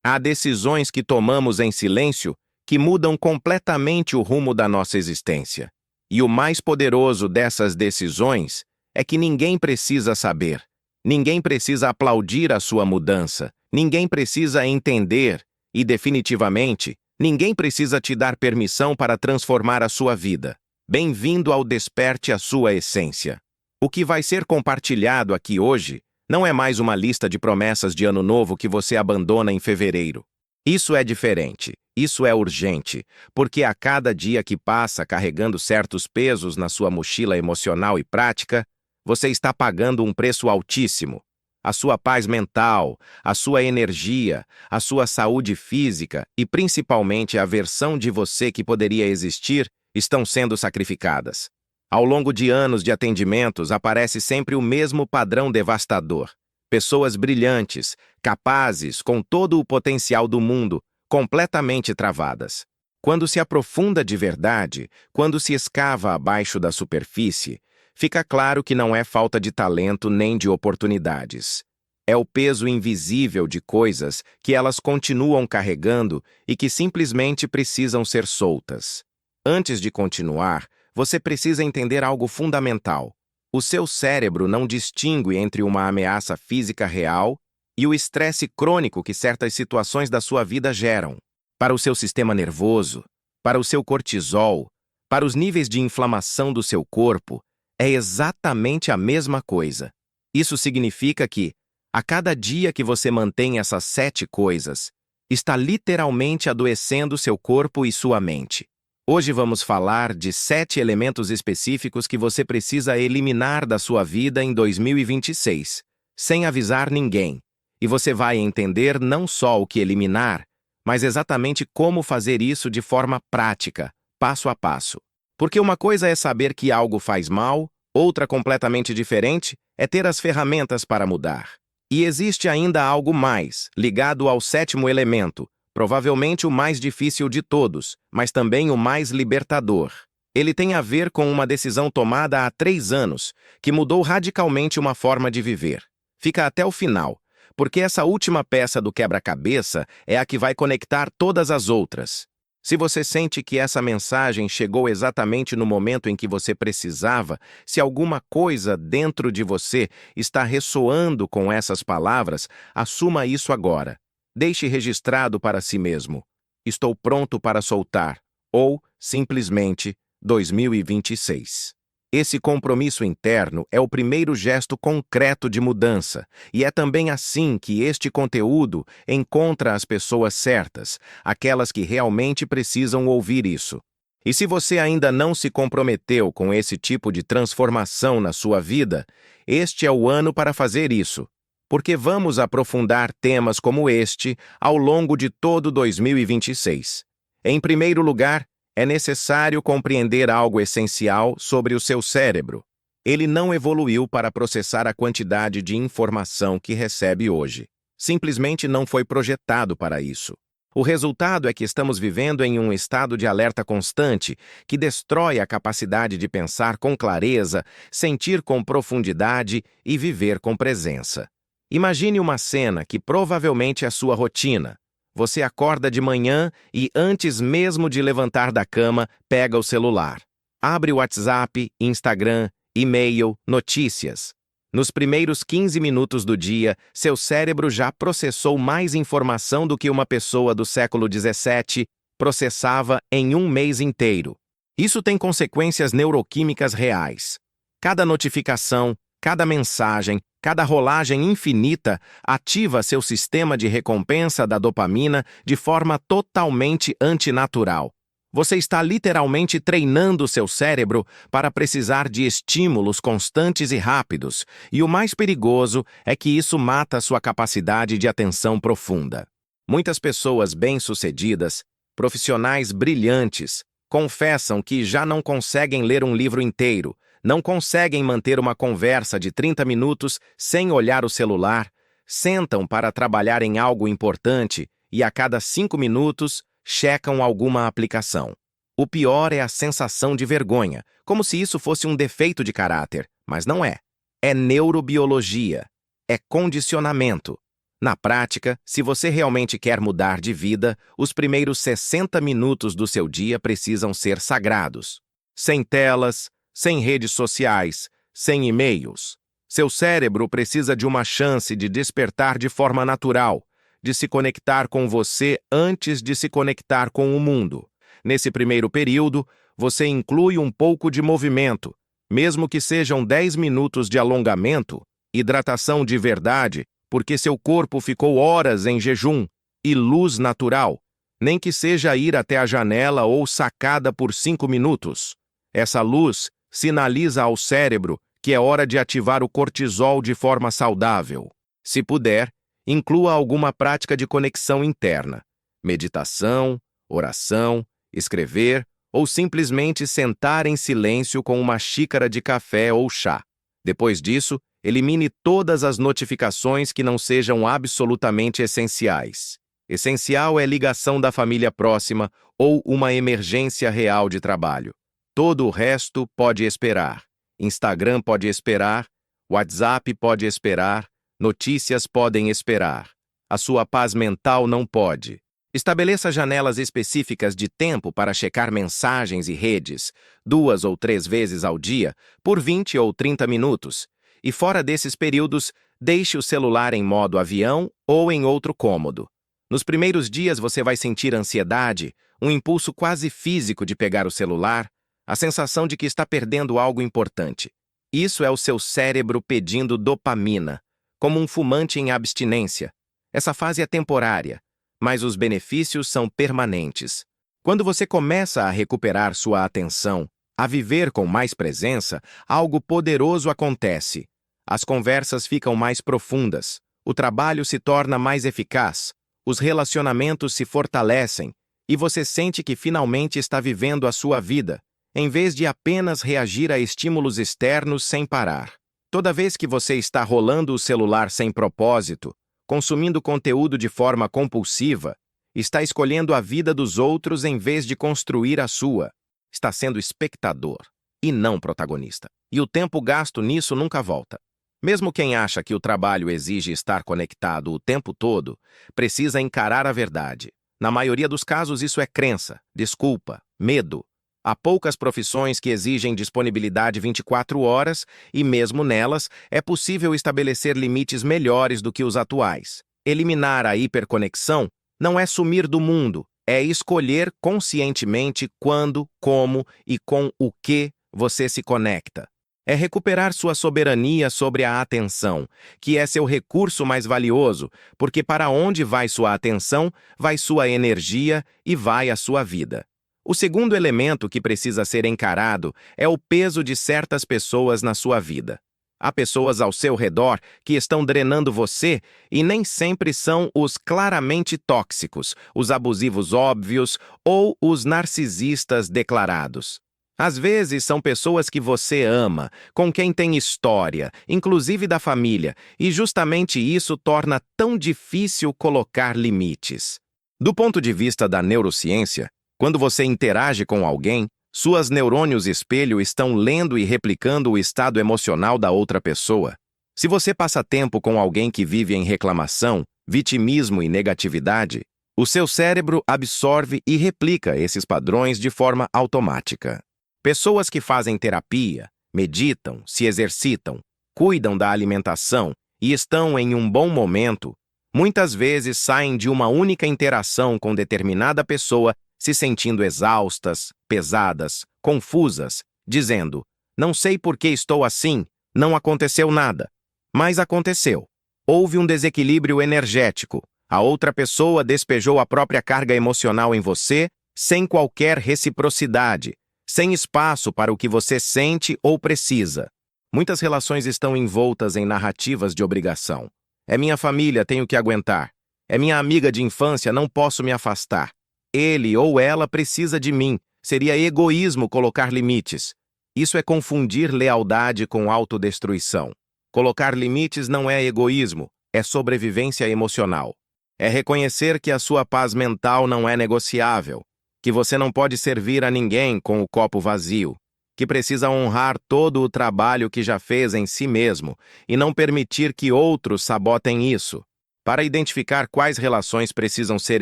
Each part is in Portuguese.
Há decisões que tomamos em silêncio que mudam completamente o rumo da nossa existência. E o mais poderoso dessas decisões é que ninguém precisa saber, ninguém precisa aplaudir a sua mudança, ninguém precisa entender e, definitivamente, ninguém precisa te dar permissão para transformar a sua vida. Bem-vindo ao Desperte a Sua Essência. O que vai ser compartilhado aqui hoje não é mais uma lista de promessas de ano novo que você abandona em fevereiro. Isso é diferente, isso é urgente, porque a cada dia que passa carregando certos pesos na sua mochila emocional e prática, você está pagando um preço altíssimo. A sua paz mental, a sua energia, a sua saúde física e principalmente a versão de você que poderia existir estão sendo sacrificadas. Ao longo de anos de atendimentos, aparece sempre o mesmo padrão devastador. Pessoas brilhantes, capazes, com todo o potencial do mundo, completamente travadas. Quando se aprofunda de verdade, quando se escava abaixo da superfície, fica claro que não é falta de talento nem de oportunidades. É o peso invisível de coisas que elas continuam carregando e que simplesmente precisam ser soltas. Antes de continuar, você precisa entender algo fundamental. O seu cérebro não distingue entre uma ameaça física real e o estresse crônico que certas situações da sua vida geram. Para o seu sistema nervoso, para o seu cortisol, para os níveis de inflamação do seu corpo, é exatamente a mesma coisa. Isso significa que, a cada dia que você mantém essas 7 coisas, está literalmente adoecendo seu corpo e sua mente. Hoje vamos falar de 7 elementos específicos que você precisa eliminar da sua vida em 2026, sem avisar ninguém. E você vai entender não só o que eliminar, mas exatamente como fazer isso de forma prática, passo a passo. Porque uma coisa é saber que algo faz mal, outra completamente diferente é ter as ferramentas para mudar. E existe ainda algo mais, ligado ao 7º elemento, provavelmente o mais difícil de todos, mas também o mais libertador. Ele tem a ver com uma decisão tomada há 3 anos, que mudou radicalmente uma forma de viver. Fica até o final, porque essa última peça do quebra-cabeça é a que vai conectar todas as outras. Se você sente que essa mensagem chegou exatamente no momento em que você precisava, se alguma coisa dentro de você está ressoando com essas palavras, assuma isso agora. Deixe registrado para si mesmo: estou pronto para soltar, ou, simplesmente, 2026. Esse compromisso interno é o primeiro gesto concreto de mudança, e é também assim que este conteúdo encontra as pessoas certas, aquelas que realmente precisam ouvir isso. E se você ainda não se comprometeu com esse tipo de transformação na sua vida, este é o ano para fazer isso. Porque vamos aprofundar temas como este ao longo de todo 2026. Em primeiro lugar, é necessário compreender algo essencial sobre o seu cérebro. Ele não evoluiu para processar a quantidade de informação que recebe hoje. Simplesmente não foi projetado para isso. O resultado é que estamos vivendo em um estado de alerta constante que destrói a capacidade de pensar com clareza, sentir com profundidade e viver com presença. Imagine uma cena que provavelmente é sua rotina. Você acorda de manhã e, antes mesmo de levantar da cama, pega o celular. Abre o WhatsApp, Instagram, e-mail, notícias. Nos primeiros 15 minutos do dia, seu cérebro já processou mais informação do que uma pessoa do século XVII processava em um mês inteiro. Isso tem consequências neuroquímicas reais. Cada notificação, cada mensagem, cada rolagem infinita ativa seu sistema de recompensa da dopamina de forma totalmente antinatural. Você está literalmente treinando seu cérebro para precisar de estímulos constantes e rápidos, e o mais perigoso é que isso mata sua capacidade de atenção profunda. Muitas pessoas bem-sucedidas, profissionais brilhantes, confessam que já não conseguem ler um livro inteiro, não conseguem manter uma conversa de 30 minutos sem olhar o celular, sentam para trabalhar em algo importante e a cada 5 minutos checam alguma aplicação. O pior é a sensação de vergonha, como se isso fosse um defeito de caráter, mas não é. É neurobiologia. É condicionamento. Na prática, se você realmente quer mudar de vida, os primeiros 60 minutos do seu dia precisam ser sagrados. Sem telas, sem redes sociais, sem e-mails. Seu cérebro precisa de uma chance de despertar de forma natural, de se conectar com você antes de se conectar com o mundo. Nesse primeiro período, você inclui um pouco de movimento, mesmo que sejam 10 minutos de alongamento, hidratação de verdade, porque seu corpo ficou horas em jejum, e luz natural, nem que seja ir até a janela ou sacada por 5 minutos. Essa luz sinaliza ao cérebro que é hora de ativar o cortisol de forma saudável. Se puder, inclua alguma prática de conexão interna, meditação, oração, escrever ou simplesmente sentar em silêncio com uma xícara de café ou chá. Depois disso, elimine todas as notificações que não sejam absolutamente essenciais. Essencial é ligação da família próxima ou uma emergência real de trabalho. Todo o resto pode esperar. Instagram pode esperar, WhatsApp pode esperar, notícias podem esperar. A sua paz mental não pode. Estabeleça janelas específicas de tempo para checar mensagens e redes, 2 ou 3 vezes ao dia, por 20 ou 30 minutos. E fora desses períodos, deixe o celular em modo avião ou em outro cômodo. Nos primeiros dias você vai sentir ansiedade, um impulso quase físico de pegar o celular, a sensação de que está perdendo algo importante. Isso é o seu cérebro pedindo dopamina, como um fumante em abstinência. Essa fase é temporária, mas os benefícios são permanentes. Quando você começa a recuperar sua atenção, a viver com mais presença, algo poderoso acontece. As conversas ficam mais profundas, o trabalho se torna mais eficaz, os relacionamentos se fortalecem e você sente que finalmente está vivendo a sua vida, em vez de apenas reagir a estímulos externos sem parar. Toda vez que você está rolando o celular sem propósito, consumindo conteúdo de forma compulsiva, está escolhendo a vida dos outros em vez de construir a sua. Está sendo espectador e não protagonista. E o tempo gasto nisso nunca volta. Mesmo quem acha que o trabalho exige estar conectado o tempo todo, precisa encarar a verdade. Na maioria dos casos, isso é crença, desculpa, medo. Há poucas profissões que exigem disponibilidade 24 horas e, mesmo nelas, é possível estabelecer limites melhores do que os atuais. Eliminar a hiperconexão não é sumir do mundo, é escolher conscientemente quando, como e com o que você se conecta. É recuperar sua soberania sobre a atenção, que é seu recurso mais valioso, porque para onde vai sua atenção, vai sua energia e vai a sua vida. O segundo elemento que precisa ser encarado é o peso de certas pessoas na sua vida. Há pessoas ao seu redor que estão drenando você e nem sempre são os claramente tóxicos, os abusivos óbvios ou os narcisistas declarados. Às vezes são pessoas que você ama, com quem tem história, inclusive da família, e justamente isso torna tão difícil colocar limites. Do ponto de vista da neurociência, quando você interage com alguém, suas neurônios espelho estão lendo e replicando o estado emocional da outra pessoa. Se você passa tempo com alguém que vive em reclamação, vitimismo e negatividade, o seu cérebro absorve e replica esses padrões de forma automática. Pessoas que fazem terapia, meditam, se exercitam, cuidam da alimentação e estão em um bom momento, muitas vezes saem de uma única interação com determinada pessoa se sentindo exaustas, pesadas, confusas, dizendo: "Não sei por que estou assim, não aconteceu nada." Mas aconteceu. Houve um desequilíbrio energético. A outra pessoa despejou a própria carga emocional em você, sem qualquer reciprocidade, sem espaço para o que você sente ou precisa. Muitas relações estão envoltas em narrativas de obrigação. É minha família, tenho que aguentar. É minha amiga de infância, não posso me afastar. Ele ou ela precisa de mim. Seria egoísmo colocar limites. Isso é confundir lealdade com autodestruição. Colocar limites não é egoísmo, é sobrevivência emocional. É reconhecer que a sua paz mental não é negociável, que você não pode servir a ninguém com o copo vazio, que precisa honrar todo o trabalho que já fez em si mesmo e não permitir que outros sabotem isso. Para identificar quais relações precisam ser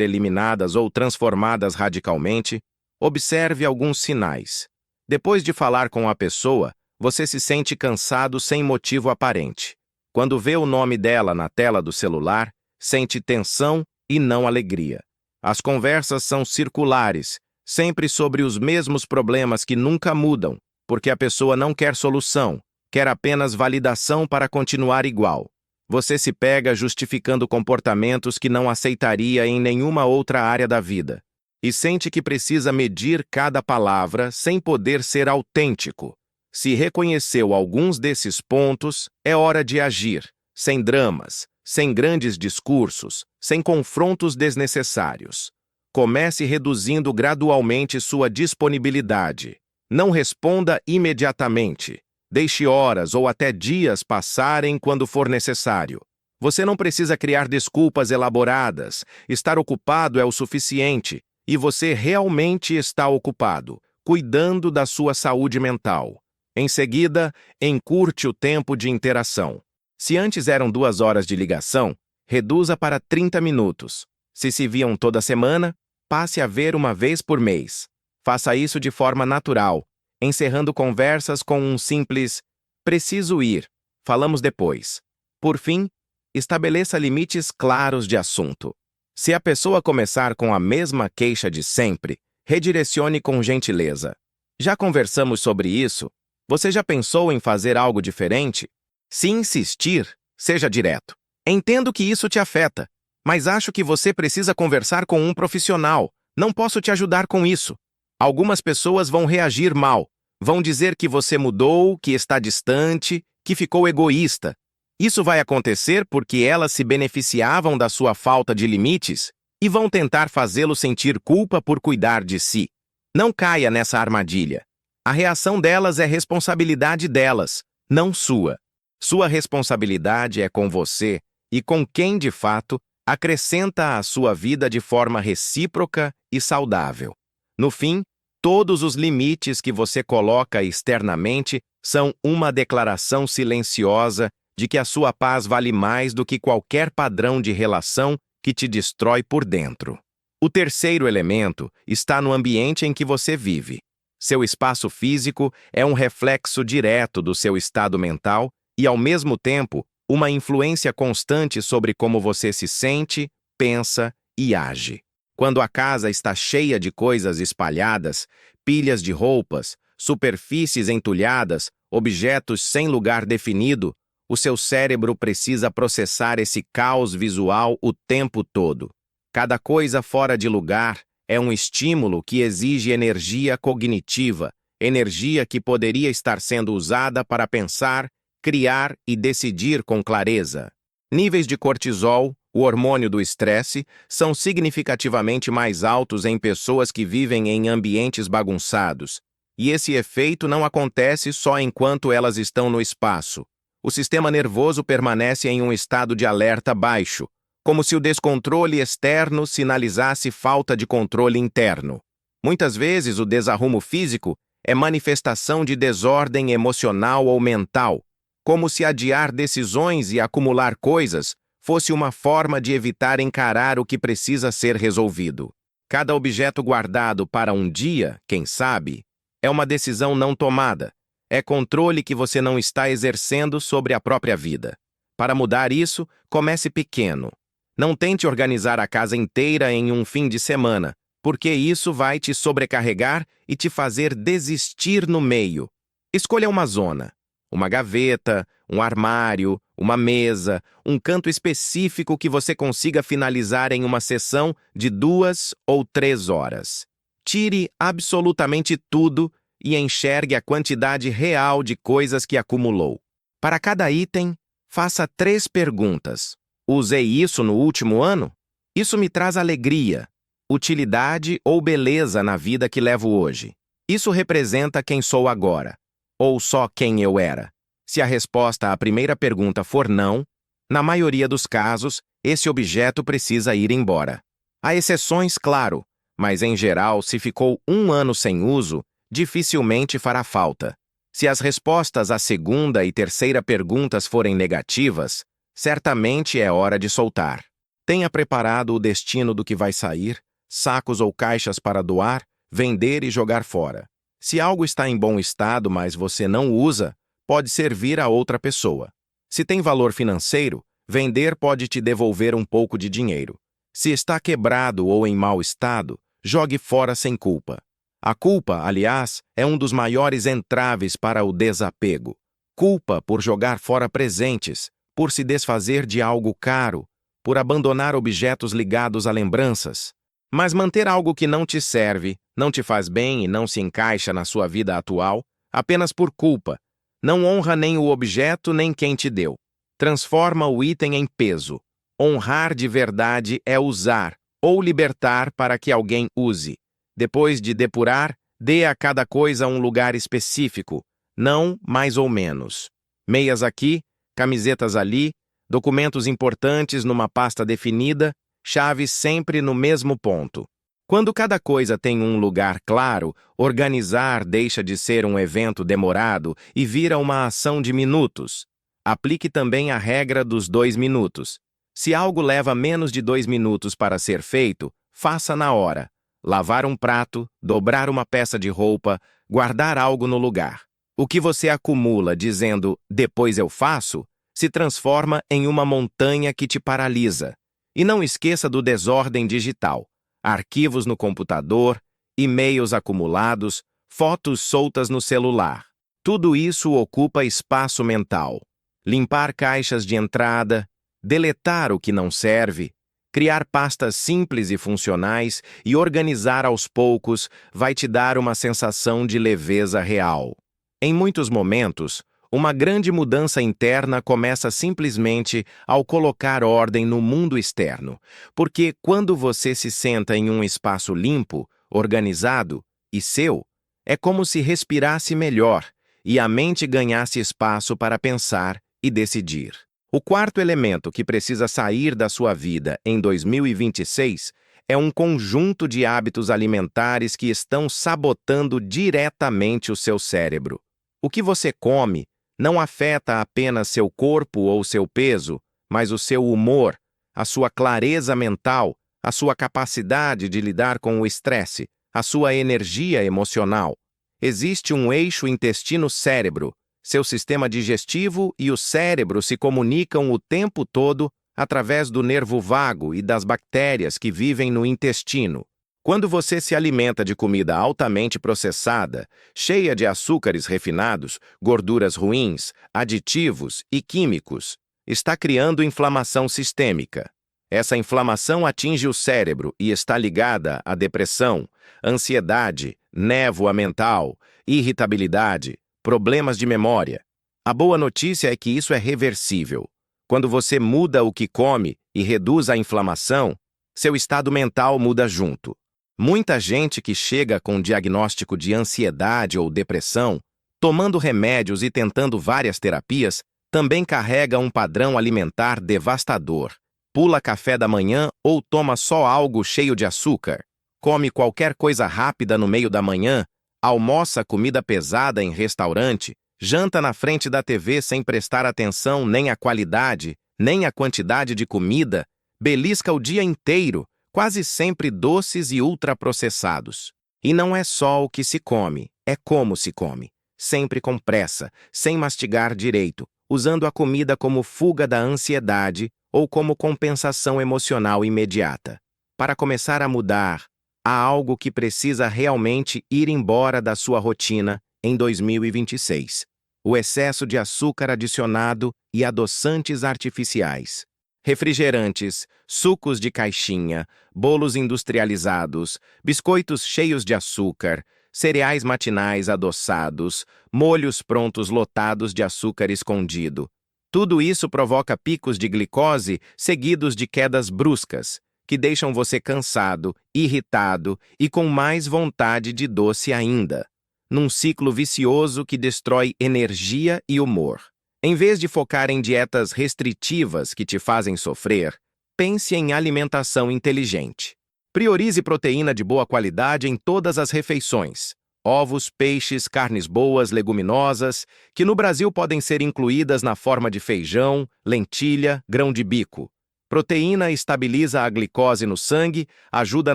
eliminadas ou transformadas radicalmente, observe alguns sinais. Depois de falar com a pessoa, você se sente cansado sem motivo aparente. Quando vê o nome dela na tela do celular, sente tensão e não alegria. As conversas são circulares, sempre sobre os mesmos problemas que nunca mudam, porque a pessoa não quer solução, quer apenas validação para continuar igual. Você se pega justificando comportamentos que não aceitaria em nenhuma outra área da vida, e sente que precisa medir cada palavra sem poder ser autêntico. Se reconheceu alguns desses pontos, é hora de agir, sem dramas, sem grandes discursos, sem confrontos desnecessários. Comece reduzindo gradualmente sua disponibilidade. Não responda imediatamente. Deixe horas ou até dias passarem quando for necessário. Você não precisa criar desculpas elaboradas. Estar ocupado é o suficiente, e você realmente está ocupado, cuidando da sua saúde mental. Em seguida, encurte o tempo de interação. Se antes eram 2 horas de ligação, reduza para 30 minutos. Se viam toda semana, passe a ver uma vez por mês. Faça isso de forma natural, encerrando conversas com um simples "preciso ir, falamos depois". Por fim, estabeleça limites claros de assunto. Se a pessoa começar com a mesma queixa de sempre, redirecione com gentileza. Já conversamos sobre isso? Você já pensou em fazer algo diferente? Se insistir, seja direto. Entendo que isso te afeta, mas acho que você precisa conversar com um profissional. Não posso te ajudar com isso. Algumas pessoas vão reagir mal. Vão dizer que você mudou, que está distante, que ficou egoísta. Isso vai acontecer porque elas se beneficiavam da sua falta de limites e vão tentar fazê-lo sentir culpa por cuidar de si. Não caia nessa armadilha. A reação delas é responsabilidade delas, não sua. Sua responsabilidade é com você e com quem, de fato, acrescenta à sua vida de forma recíproca e saudável. No fim, todos os limites que você coloca externamente são uma declaração silenciosa de que a sua paz vale mais do que qualquer padrão de relação que te destrói por dentro. O terceiro elemento está no ambiente em que você vive. Seu espaço físico é um reflexo direto do seu estado mental e, ao mesmo tempo, uma influência constante sobre como você se sente, pensa e age. Quando a casa está cheia de coisas espalhadas, pilhas de roupas, superfícies entulhadas, objetos sem lugar definido, o seu cérebro precisa processar esse caos visual o tempo todo. Cada coisa fora de lugar é um estímulo que exige energia cognitiva, energia que poderia estar sendo usada para pensar, criar e decidir com clareza. Níveis de cortisol, o hormônio do estresse, são significativamente mais altos em pessoas que vivem em ambientes bagunçados, e esse efeito não acontece só enquanto elas estão no espaço. O sistema nervoso permanece em um estado de alerta baixo, como se o descontrole externo sinalizasse falta de controle interno. Muitas vezes, o desarrumo físico é manifestação de desordem emocional ou mental, como se adiar decisões e acumular coisas fosse uma forma de evitar encarar o que precisa ser resolvido. Cada objeto guardado para um dia, quem sabe, é uma decisão não tomada. É controle que você não está exercendo sobre a própria vida. Para mudar isso, comece pequeno. Não tente organizar a casa inteira em um fim de semana, porque isso vai te sobrecarregar e te fazer desistir no meio. Escolha uma zona, uma gaveta, um armário, uma mesa, um canto específico que você consiga finalizar em uma sessão de 2 ou 3 horas. Tire absolutamente tudo e enxergue a quantidade real de coisas que acumulou. Para cada item, faça 3 perguntas. Usei isso no último ano? Isso me traz alegria, utilidade ou beleza na vida que levo hoje? Isso representa quem sou agora, ou só quem eu era? Se a resposta à primeira pergunta for não, na maioria dos casos, esse objeto precisa ir embora. Há exceções, claro, mas em geral, se ficou 1 ano sem uso, dificilmente fará falta. Se as respostas à segunda e terceira perguntas forem negativas, certamente é hora de soltar. Tenha preparado o destino do que vai sair, sacos ou caixas para doar, vender e jogar fora. Se algo está em bom estado, mas você não usa, pode servir a outra pessoa. Se tem valor financeiro, vender pode te devolver um pouco de dinheiro. Se está quebrado ou em mau estado, jogue fora sem culpa. A culpa, aliás, é um dos maiores entraves para o desapego. Culpa por jogar fora presentes, por se desfazer de algo caro, por abandonar objetos ligados a lembranças. Mas manter algo que não te serve, não te faz bem e não se encaixa na sua vida atual, apenas por culpa, não honra nem o objeto nem quem te deu. Transforma o item em peso. Honrar de verdade é usar ou libertar para que alguém use. Depois de depurar, dê a cada coisa um lugar específico, não mais ou menos. Meias aqui, camisetas ali, documentos importantes numa pasta definida, chaves sempre no mesmo ponto. Quando cada coisa tem um lugar claro, organizar deixa de ser um evento demorado e vira uma ação de minutos. Aplique também a regra dos 2 minutos. Se algo leva menos de 2 minutos para ser feito, faça na hora. Lavar um prato, dobrar uma peça de roupa, guardar algo no lugar. O que você acumula dizendo "depois eu faço" se transforma em uma montanha que te paralisa. E não esqueça do desordem digital. Arquivos no computador, e-mails acumulados, fotos soltas no celular. Tudo isso ocupa espaço mental. Limpar caixas de entrada, deletar o que não serve, criar pastas simples e funcionais e organizar aos poucos vai te dar uma sensação de leveza real. Em muitos momentos, uma grande mudança interna começa simplesmente ao colocar ordem no mundo externo, porque quando você se senta em um espaço limpo, organizado e seu, é como se respirasse melhor e a mente ganhasse espaço para pensar e decidir. O quarto elemento que precisa sair da sua vida em 2026 é um conjunto de hábitos alimentares que estão sabotando diretamente o seu cérebro. O que você come não afeta apenas seu corpo ou seu peso, mas o seu humor, a sua clareza mental, a sua capacidade de lidar com o estresse, a sua energia emocional. Existe um eixo intestino-cérebro. Seu sistema digestivo e o cérebro se comunicam o tempo todo através do nervo vago e das bactérias que vivem no intestino. Quando você se alimenta de comida altamente processada, cheia de açúcares refinados, gorduras ruins, aditivos e químicos, está criando inflamação sistêmica. Essa inflamação atinge o cérebro e está ligada à depressão, ansiedade, névoa mental, irritabilidade, problemas de memória. A boa notícia é que isso é reversível. Quando você muda o que come e reduz a inflamação, seu estado mental muda junto. Muita gente que chega com diagnóstico de ansiedade ou depressão, tomando remédios e tentando várias terapias, também carrega um padrão alimentar devastador. Pula café da manhã ou toma só algo cheio de açúcar. Come qualquer coisa rápida no meio da manhã, almoça comida pesada em restaurante, janta na frente da TV sem prestar atenção nem à qualidade, nem à quantidade de comida, belisca o dia inteiro, quase sempre doces e ultraprocessados. E não é só o que se come, é como se come. Sempre com pressa, sem mastigar direito, usando a comida como fuga da ansiedade ou como compensação emocional imediata. Para começar a mudar, há algo que precisa realmente ir embora da sua rotina em 2026. O excesso de açúcar adicionado e adoçantes artificiais. Refrigerantes, sucos de caixinha, bolos industrializados, biscoitos cheios de açúcar, cereais matinais adoçados, molhos prontos lotados de açúcar escondido. Tudo isso provoca picos de glicose seguidos de quedas bruscas, que deixam você cansado, irritado e com mais vontade de doce ainda, num ciclo vicioso que destrói energia e humor. Em vez de focar em dietas restritivas que te fazem sofrer, pense em alimentação inteligente. Priorize proteína de boa qualidade em todas as refeições. Ovos, peixes, carnes boas, leguminosas, que no Brasil podem ser incluídas na forma de feijão, lentilha, grão de bico. Proteína estabiliza a glicose no sangue, ajuda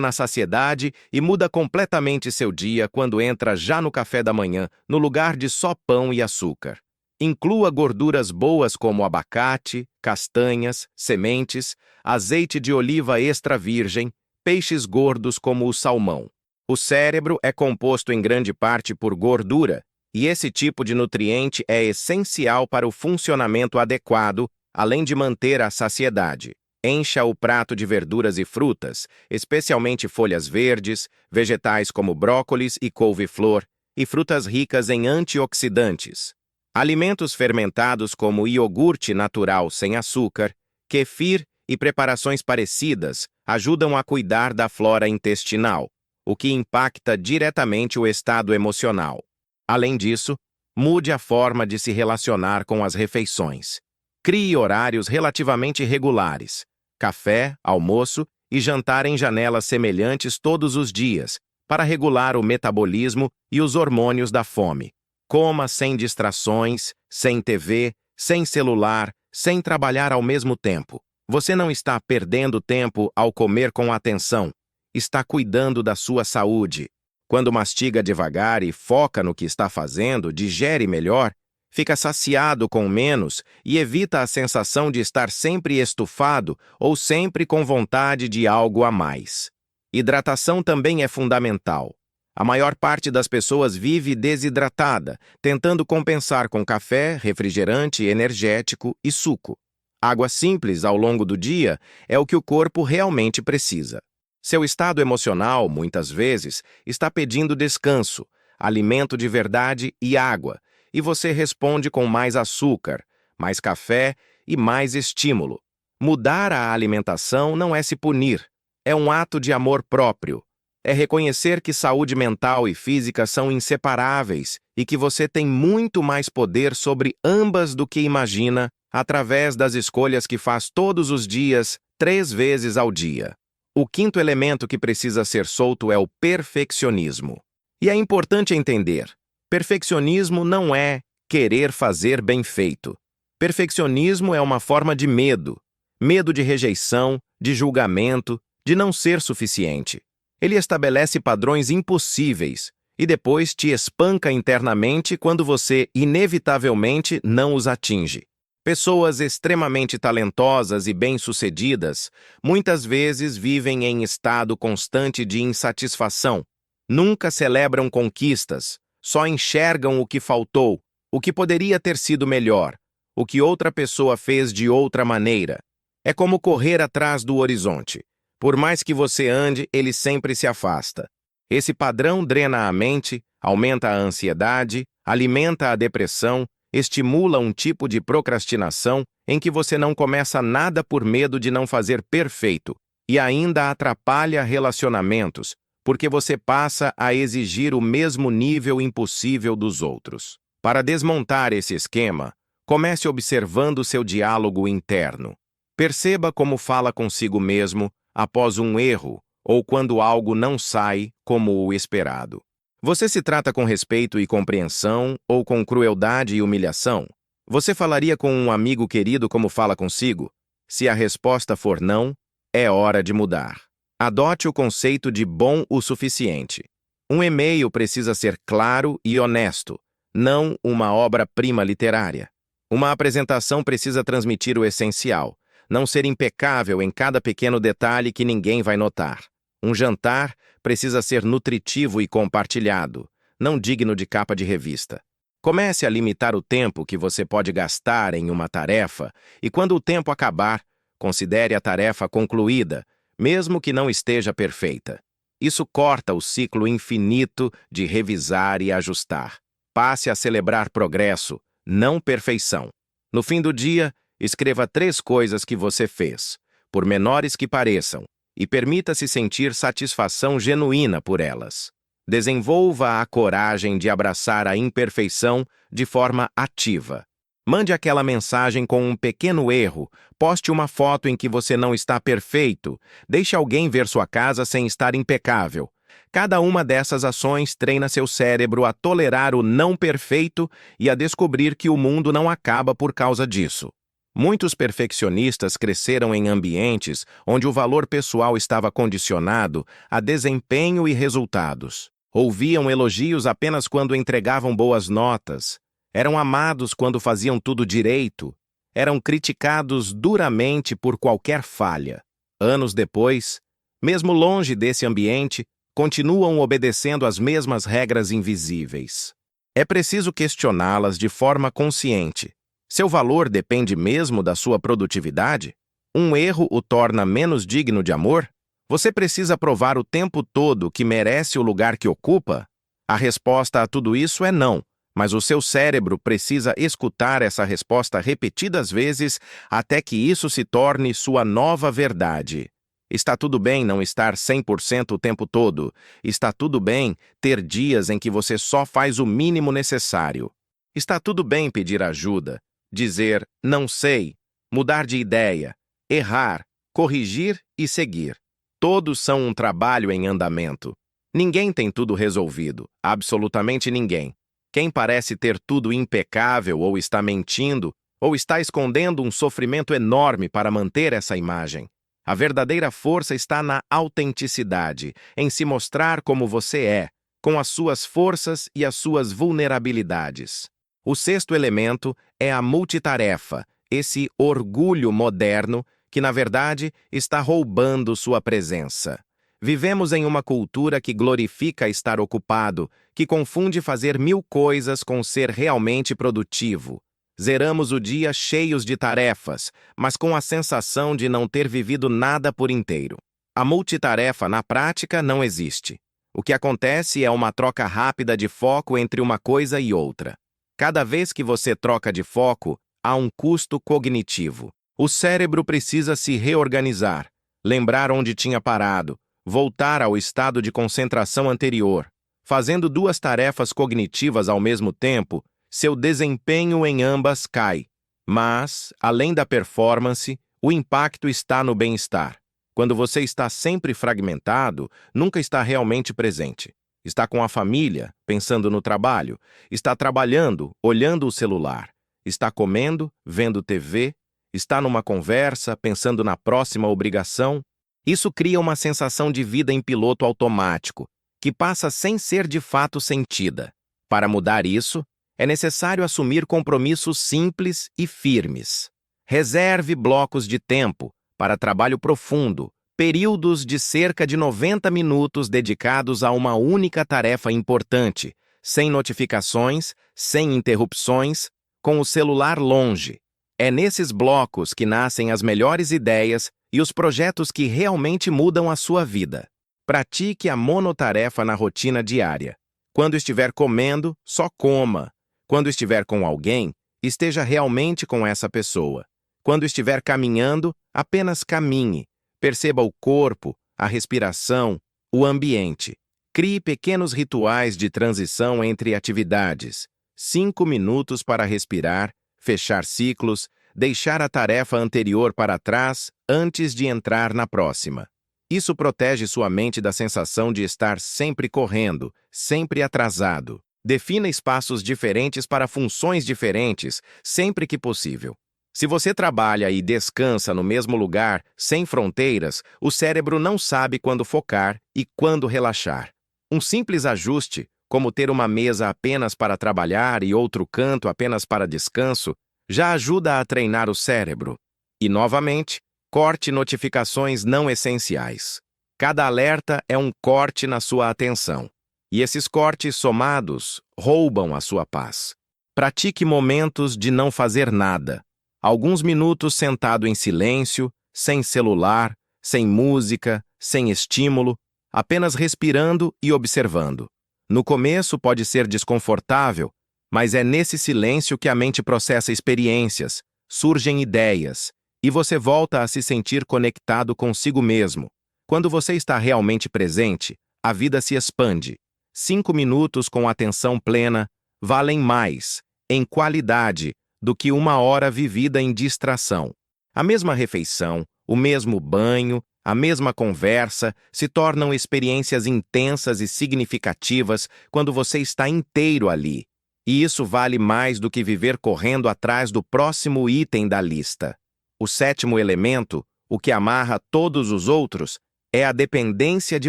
na saciedade e muda completamente seu dia quando entra já no café da manhã, no lugar de só pão e açúcar. Inclua gorduras boas como abacate, castanhas, sementes, azeite de oliva extra virgem, peixes gordos como o salmão. O cérebro é composto em grande parte por gordura, e esse tipo de nutriente é essencial para o funcionamento adequado, além de manter a saciedade. Encha o prato de verduras e frutas, especialmente folhas verdes, vegetais como brócolis e couve-flor, e frutas ricas em antioxidantes. Alimentos fermentados como iogurte natural sem açúcar, kefir e preparações parecidas ajudam a cuidar da flora intestinal, o que impacta diretamente o estado emocional. Além disso, mude a forma de se relacionar com as refeições. Crie horários relativamente regulares, café, almoço e jantar em janelas semelhantes todos os dias, para regular o metabolismo e os hormônios da fome. Coma sem distrações, sem TV, sem celular, sem trabalhar ao mesmo tempo. Você não está perdendo tempo ao comer com atenção. Está cuidando da sua saúde. Quando mastiga devagar e foca no que está fazendo, digere melhor, fica saciado com menos e evita a sensação de estar sempre estufado ou sempre com vontade de algo a mais. Hidratação também é fundamental. A maior parte das pessoas vive desidratada, tentando compensar com café, refrigerante, energético e suco. Água simples ao longo do dia é o que o corpo realmente precisa. Seu estado emocional, muitas vezes, está pedindo descanso, alimento de verdade e água, e você responde com mais açúcar, mais café e mais estímulo. Mudar a alimentação não é se punir, é um ato de amor próprio. É reconhecer que saúde mental e física são inseparáveis e que você tem muito mais poder sobre ambas do que imagina através das escolhas que faz todos os dias, 3 vezes ao dia. O quinto elemento que precisa ser solto é o perfeccionismo. E é importante entender, perfeccionismo não é querer fazer bem feito. Perfeccionismo é uma forma de medo. Medo de rejeição, de julgamento, de não ser suficiente. Ele estabelece padrões impossíveis e depois te espanca internamente quando você, inevitavelmente, não os atinge. Pessoas extremamente talentosas e bem-sucedidas muitas vezes vivem em estado constante de insatisfação. Nunca celebram conquistas, só enxergam o que faltou, o que poderia ter sido melhor, o que outra pessoa fez de outra maneira. É como correr atrás do horizonte. Por mais que você ande, ele sempre se afasta. Esse padrão drena a mente, aumenta a ansiedade, alimenta a depressão, estimula um tipo de procrastinação em que você não começa nada por medo de não fazer perfeito e ainda atrapalha relacionamentos, porque você passa a exigir o mesmo nível impossível dos outros. Para desmontar esse esquema, comece observando seu diálogo interno. Perceba como fala consigo mesmo após um erro ou quando algo não sai como o esperado. Você se trata com respeito e compreensão ou com crueldade e humilhação? Você falaria com um amigo querido como fala consigo? Se a resposta for não, é hora de mudar. Adote o conceito de bom o suficiente. Um e-mail precisa ser claro e honesto, não uma obra-prima literária. Uma apresentação precisa transmitir o essencial, não ser impecável em cada pequeno detalhe que ninguém vai notar. Um jantar precisa ser nutritivo e compartilhado, não digno de capa de revista. Comece a limitar o tempo que você pode gastar em uma tarefa e, quando o tempo acabar, considere a tarefa concluída, mesmo que não esteja perfeita. Isso corta o ciclo infinito de revisar e ajustar. Passe a celebrar progresso, não perfeição. No fim do dia, escreva 3 coisas que você fez, por menores que pareçam, e permita-se sentir satisfação genuína por elas. Desenvolva a coragem de abraçar a imperfeição de forma ativa. Mande aquela mensagem com um pequeno erro, poste uma foto em que você não está perfeito, deixe alguém ver sua casa sem estar impecável. Cada uma dessas ações treina seu cérebro a tolerar o não perfeito e a descobrir que o mundo não acaba por causa disso. Muitos perfeccionistas cresceram em ambientes onde o valor pessoal estava condicionado a desempenho e resultados. Ouviam elogios apenas quando entregavam boas notas, eram amados quando faziam tudo direito, eram criticados duramente por qualquer falha. Anos depois, mesmo longe desse ambiente, continuam obedecendo às mesmas regras invisíveis. É preciso questioná-las de forma consciente. Seu valor depende mesmo da sua produtividade? Um erro o torna menos digno de amor? Você precisa provar o tempo todo que merece o lugar que ocupa? A resposta a tudo isso é não, mas o seu cérebro precisa escutar essa resposta repetidas vezes até que isso se torne sua nova verdade. Está tudo bem não estar 100% o tempo todo. Está tudo bem ter dias em que você só faz o mínimo necessário. Está tudo bem pedir ajuda, dizer não sei, mudar de ideia, errar, corrigir e seguir. Todos são um trabalho em andamento. Ninguém tem tudo resolvido, absolutamente ninguém. Quem parece ter tudo impecável ou está mentindo, ou está escondendo um sofrimento enorme para manter essa imagem. A verdadeira força está na autenticidade, em se mostrar como você é, com as suas forças e as suas vulnerabilidades. O sexto elemento é a multitarefa, esse orgulho moderno que, na verdade, está roubando sua presença. Vivemos em uma cultura que glorifica estar ocupado, que confunde fazer 1000 coisas com ser realmente produtivo. Zeramos o dia cheios de tarefas, mas com a sensação de não ter vivido nada por inteiro. A multitarefa, na prática, não existe. O que acontece é uma troca rápida de foco entre uma coisa e outra. Cada vez que você troca de foco, há um custo cognitivo. O cérebro precisa se reorganizar, lembrar onde tinha parado, voltar ao estado de concentração anterior. Fazendo 2 tarefas cognitivas ao mesmo tempo, seu desempenho em ambas cai. Mas, além da performance, o impacto está no bem-estar. Quando você está sempre fragmentado, nunca está realmente presente. Está com a família, pensando no trabalho. Está trabalhando, olhando o celular. Está comendo, vendo TV. Está numa conversa, pensando na próxima obrigação. Isso cria uma sensação de vida em piloto automático, que passa sem ser de fato sentida. Para mudar isso, é necessário assumir compromissos simples e firmes. Reserve blocos de tempo para trabalho profundo, períodos de cerca de 90 minutos dedicados a uma única tarefa importante, sem notificações, sem interrupções, com o celular longe. É nesses blocos que nascem as melhores ideias e os projetos que realmente mudam a sua vida. Pratique a monotarefa na rotina diária. Quando estiver comendo, só coma. Quando estiver com alguém, esteja realmente com essa pessoa. Quando estiver caminhando, apenas caminhe. Perceba o corpo, a respiração, o ambiente. Crie pequenos rituais de transição entre atividades. 5 minutos para respirar, fechar ciclos, deixar a tarefa anterior para trás antes de entrar na próxima. Isso protege sua mente da sensação de estar sempre correndo, sempre atrasado. Defina espaços diferentes para funções diferentes, sempre que possível. Se você trabalha e descansa no mesmo lugar, sem fronteiras, o cérebro não sabe quando focar e quando relaxar. Um simples ajuste, como ter uma mesa apenas para trabalhar e outro canto apenas para descanso, já ajuda a treinar o cérebro. E, novamente, corte notificações não essenciais. Cada alerta é um corte na sua atenção. E esses cortes somados roubam a sua paz. Pratique momentos de não fazer nada. Alguns minutos sentado em silêncio, sem celular, sem música, sem estímulo, apenas respirando e observando. No começo pode ser desconfortável, mas é nesse silêncio que a mente processa experiências, surgem ideias, e você volta a se sentir conectado consigo mesmo. Quando você está realmente presente, a vida se expande. 5 minutos com atenção plena valem mais, em qualidade, do que 1 hora vivida em distração. A mesma refeição, o mesmo banho, a mesma conversa se tornam experiências intensas e significativas quando você está inteiro ali. E isso vale mais do que viver correndo atrás do próximo item da lista. O sétimo elemento, o que amarra todos os outros, é a dependência de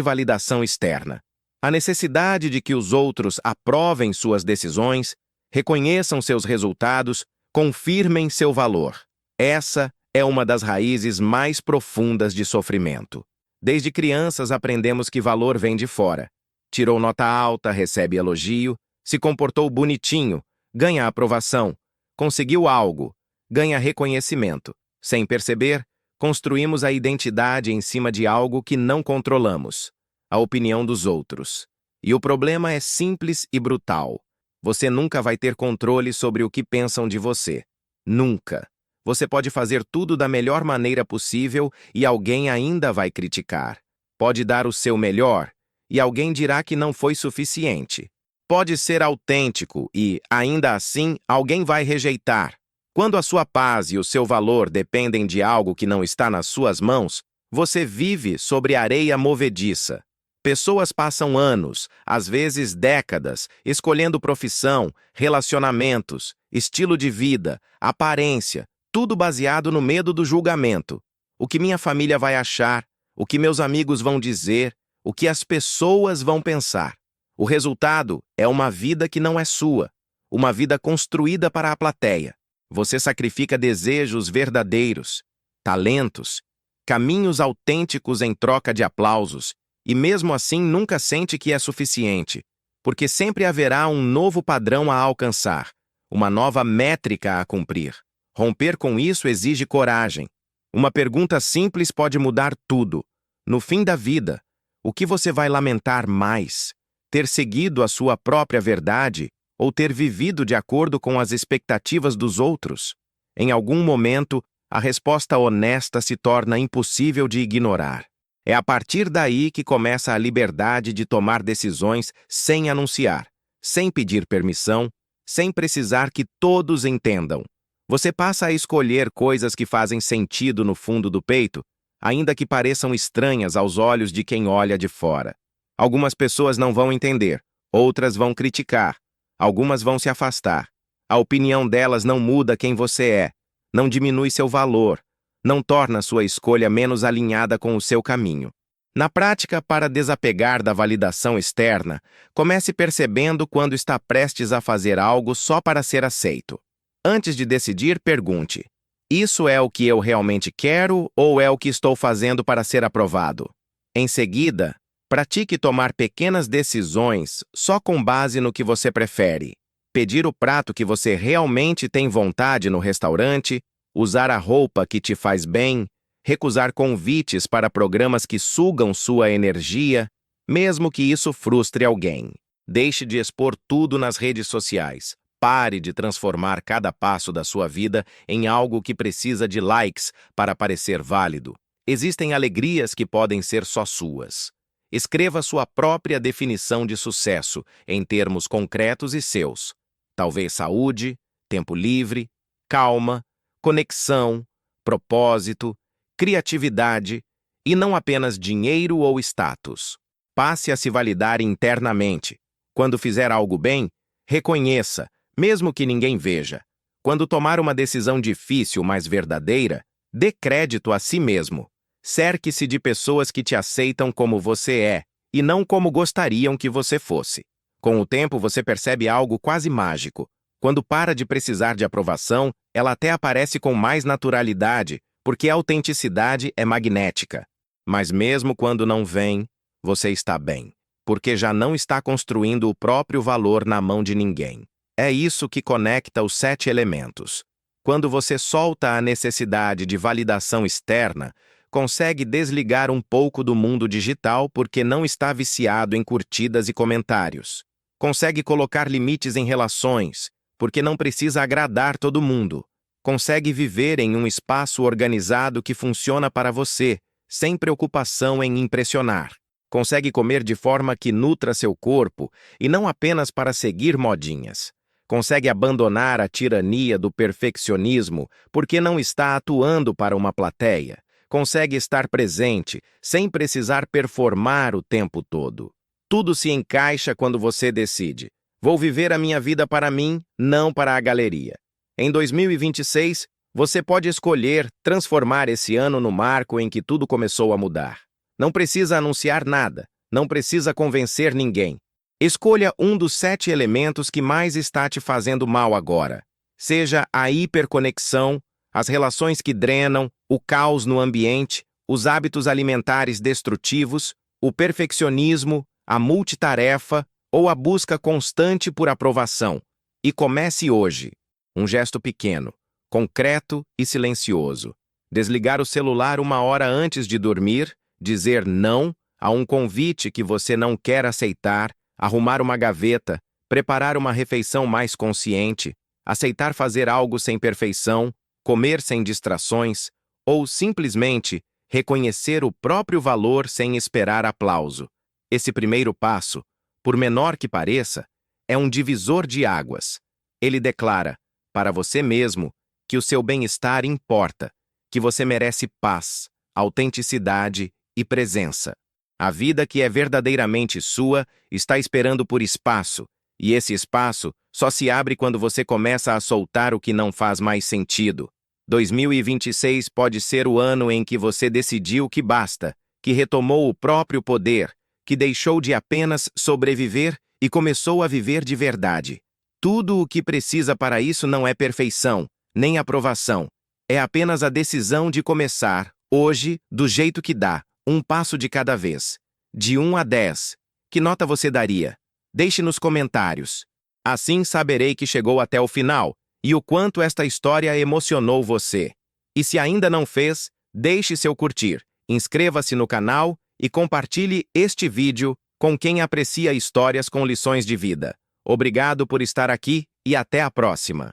validação externa. A necessidade de que os outros aprovem suas decisões, reconheçam seus resultados, confirmem seu valor. Essa é uma das raízes mais profundas de sofrimento. Desde crianças aprendemos que valor vem de fora. Tirou nota alta, recebe elogio, se comportou bonitinho, ganha aprovação, conseguiu algo, ganha reconhecimento. Sem perceber, construímos a identidade em cima de algo que não controlamos, a opinião dos outros. E o problema é simples e brutal. Você nunca vai ter controle sobre o que pensam de você. Nunca. Você pode fazer tudo da melhor maneira possível e alguém ainda vai criticar. Pode dar o seu melhor e alguém dirá que não foi suficiente. Pode ser autêntico e, ainda assim, alguém vai rejeitar. Quando a sua paz e o seu valor dependem de algo que não está nas suas mãos, você vive sobre areia movediça. Pessoas passam anos, às vezes décadas, escolhendo profissão, relacionamentos, estilo de vida, aparência, tudo baseado no medo do julgamento. O que minha família vai achar, o que meus amigos vão dizer, o que as pessoas vão pensar. O resultado é uma vida que não é sua, uma vida construída para a plateia. Você sacrifica desejos verdadeiros, talentos, caminhos autênticos em troca de aplausos, e mesmo assim nunca sente que é suficiente, porque sempre haverá um novo padrão a alcançar, uma nova métrica a cumprir. Romper com isso exige coragem. Uma pergunta simples pode mudar tudo. No fim da vida, o que você vai lamentar mais? Ter seguido a sua própria verdade ou ter vivido de acordo com as expectativas dos outros? Em algum momento, a resposta honesta se torna impossível de ignorar. É a partir daí que começa a liberdade de tomar decisões sem anunciar, sem pedir permissão, sem precisar que todos entendam. Você passa a escolher coisas que fazem sentido no fundo do peito, ainda que pareçam estranhas aos olhos de quem olha de fora. Algumas pessoas não vão entender, outras vão criticar, algumas vão se afastar. A opinião delas não muda quem você é, não diminui seu valor, não torna sua escolha menos alinhada com o seu caminho. Na prática, para desapegar da validação externa, comece percebendo quando está prestes a fazer algo só para ser aceito. Antes de decidir, pergunte: isso é o que eu realmente quero ou é o que estou fazendo para ser aprovado? Em seguida, pratique tomar pequenas decisões só com base no que você prefere. Pedir o prato que você realmente tem vontade no restaurante, usar a roupa que te faz bem, recusar convites para programas que sugam sua energia, mesmo que isso frustre alguém. Deixe de expor tudo nas redes sociais. Pare de transformar cada passo da sua vida em algo que precisa de likes para parecer válido. Existem alegrias que podem ser só suas. Escreva sua própria definição de sucesso em termos concretos e seus. Talvez saúde, tempo livre, calma, conexão, propósito, criatividade e não apenas dinheiro ou status. Passe a se validar internamente. Quando fizer algo bem, reconheça, mesmo que ninguém veja. Quando tomar uma decisão difícil, mas verdadeira, dê crédito a si mesmo. Cerque-se de pessoas que te aceitam como você é e não como gostariam que você fosse. Com o tempo, você percebe algo quase mágico. Quando para de precisar de aprovação, ela até aparece com mais naturalidade, porque a autenticidade é magnética. Mas mesmo quando não vem, você está bem, porque já não está construindo o próprio valor na mão de ninguém. É isso que conecta os 7 elementos. Quando você solta a necessidade de validação externa, consegue desligar um pouco do mundo digital porque não está viciado em curtidas e comentários. Consegue colocar limites em relações, porque não precisa agradar todo mundo. Consegue viver em um espaço organizado que funciona para você, sem preocupação em impressionar. Consegue comer de forma que nutra seu corpo e não apenas para seguir modinhas. Consegue abandonar a tirania do perfeccionismo porque não está atuando para uma plateia. Consegue estar presente, sem precisar performar o tempo todo. Tudo se encaixa quando você decide. Vou viver a minha vida para mim, não para a galeria. Em 2026, você pode escolher transformar esse ano no marco em que tudo começou a mudar. Não precisa anunciar nada, não precisa convencer ninguém. Escolha um dos 7 elementos que mais está te fazendo mal agora. Seja a hiperconexão, as relações que drenam, o caos no ambiente, os hábitos alimentares destrutivos, o perfeccionismo, a multitarefa ou a busca constante por aprovação. E comece hoje. Um gesto pequeno, concreto e silencioso. Desligar o celular 1 hora antes de dormir, dizer não a um convite que você não quer aceitar, arrumar uma gaveta, preparar uma refeição mais consciente, aceitar fazer algo sem perfeição, comer sem distrações, ou simplesmente reconhecer o próprio valor sem esperar aplauso. Esse primeiro passo, por menor que pareça, é um divisor de águas. Ele declara, para você mesmo, que o seu bem-estar importa, que você merece paz, autenticidade e presença. A vida que é verdadeiramente sua está esperando por espaço, e esse espaço só se abre quando você começa a soltar o que não faz mais sentido. 2026 pode ser o ano em que você decidiu que basta, que retomou o próprio poder, que deixou de apenas sobreviver e começou a viver de verdade. Tudo o que precisa para isso não é perfeição, nem aprovação. É apenas a decisão de começar, hoje, do jeito que dá, um passo de cada vez. De 1 a 10. Que nota você daria? Deixe nos comentários. Assim saberei que chegou até o final e o quanto esta história emocionou você. E se ainda não fez, deixe seu curtir, inscreva-se no canal e compartilhe este vídeo com quem aprecia histórias com lições de vida. Obrigado por estar aqui e até a próxima.